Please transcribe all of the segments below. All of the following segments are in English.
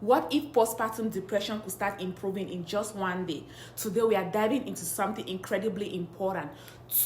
What if postpartum depression could start improving in just one day? Today we are diving into something incredibly important.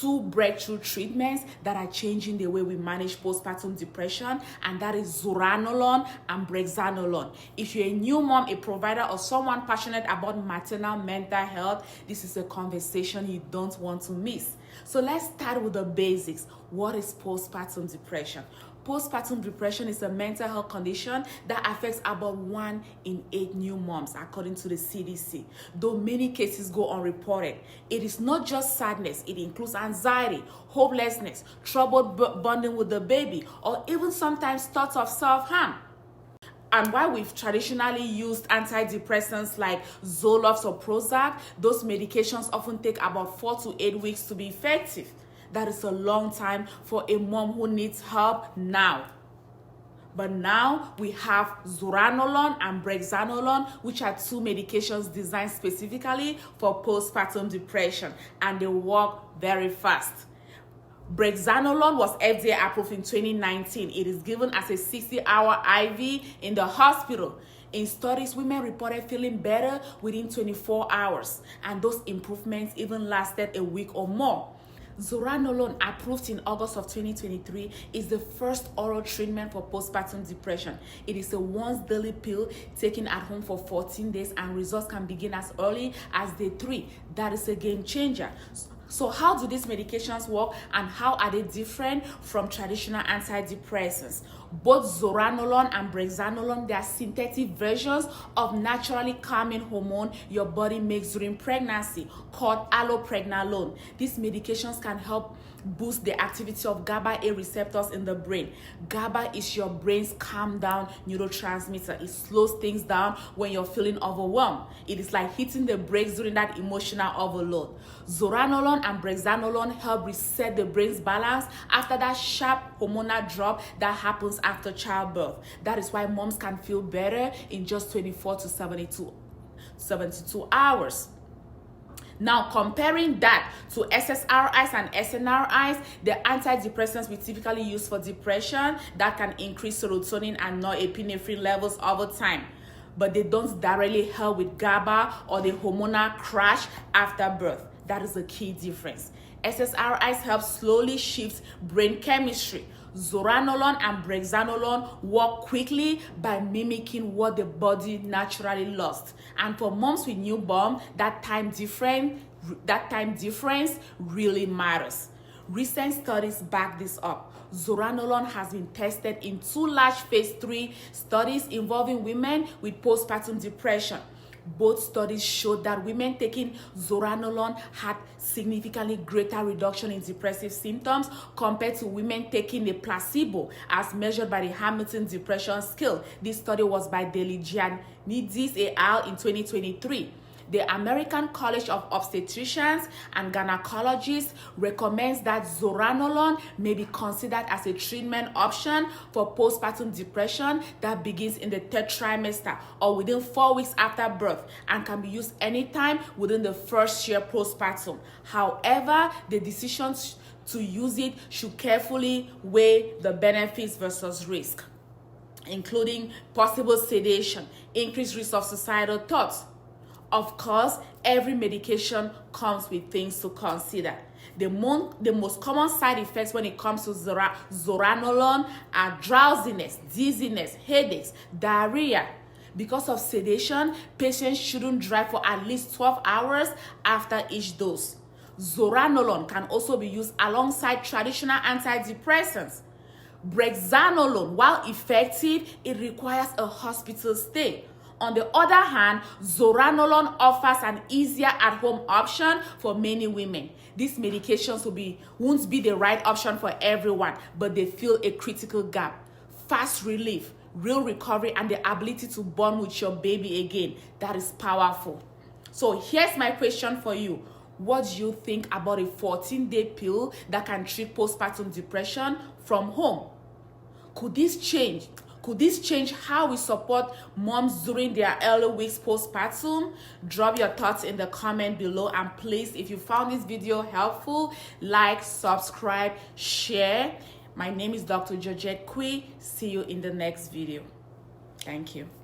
2 breakthrough treatments that are changing the way we manage postpartum depression, and that is zuranolone and brexanolone. If you're a new mom, a provider, or someone passionate about maternal mental health, this is a conversation you don't want to miss. So let's start with the basics. What is postpartum depression? Postpartum depression is a mental health condition that affects about 1 in 8 new moms, according to the CDC. Though many cases go unreported, it is not just sadness. It includes anxiety, hopelessness, trouble bonding with the baby, or even sometimes thoughts of self-harm. And while we've traditionally used antidepressants like Zoloft or Prozac, those medications often take about 4 to 8 weeks to be effective. That is a long time for a mom who needs help now. But now we have zuranolone and brexanolone, which are 2 medications designed specifically for postpartum depression, and they work very fast. Brexanolone was FDA approved in 2019. It is given as a 60-hour IV in the hospital. In studies, women reported feeling better within 24 hours, and those improvements even lasted a week or more. Zuranolone, approved in August of 2023, is the first oral treatment for postpartum depression. It is a once-daily pill taken at home for 14 days, and results can begin as early as day 3. That is a game changer. So how do these medications work, and how are they different from traditional antidepressants? Both zuranolone and brexanolone, they are synthetic versions of naturally calming hormone your body makes during pregnancy, called allopregnanolone. These medications can help boost the activity of GABA A receptors in the brain. GABA is your brain's calm down neurotransmitter. It slows things down when you're feeling overwhelmed. It is like hitting the brakes during that emotional overload. Zuranolone and brexanolone help reset the brain's balance after that sharp hormonal drop that happens after childbirth. That is why moms can feel better in just 24 to 72 hours. Now, comparing that to SSRIs and SNRIs, the antidepressants we typically use for depression that can increase serotonin and norepinephrine levels over time, but they don't directly help with GABA or the hormonal crash after birth. That is a key difference. SSRIs help slowly shift brain chemistry. Zuranolone and brexanolone work quickly by mimicking what the body naturally lost. And for moms with newborn, that time difference really matters. Recent studies back this up. Zuranolone has been tested in 2 large phase 3 studies involving women with postpartum depression. Both studies showed that women taking zuranolone had significantly greater reduction in depressive symptoms compared to women taking a placebo, as measured by the Hamilton Depression Scale. This study was by Deligianidis et al. In 2023. The American College of Obstetricians and Gynecologists recommends that zuranolone may be considered as a treatment option for postpartum depression that begins in the 3rd trimester or within 4 weeks after birth, and can be used anytime within the first year postpartum. However, the decision to use it should carefully weigh the benefits versus risk, including possible sedation, increased risk of suicidal thoughts. Of course, every medication comes with things to consider. The most common side effects when it comes to zuranolone are drowsiness, dizziness, headaches, diarrhea. Because of sedation, patients shouldn't drive for at least 12 hours after each dose. Zuranolone can also be used alongside traditional antidepressants. Brexanolone, while effective, it requires a hospital stay. On the other hand, zuranolone offers an easier at-home option for many women. These medications won't be the right option for everyone, but they fill a critical gap. Fast relief, real recovery, and the ability to bond with your baby again. That is powerful. So here's my question for you. What do you think about a 14-day pill that can treat postpartum depression from home? Could this change how we support moms during their early weeks postpartum? Drop your thoughts in the comment below, and please, if you found this video helpful, like, subscribe, share. My name is Dr. Georgette Kui. See you in the next video. Thank you.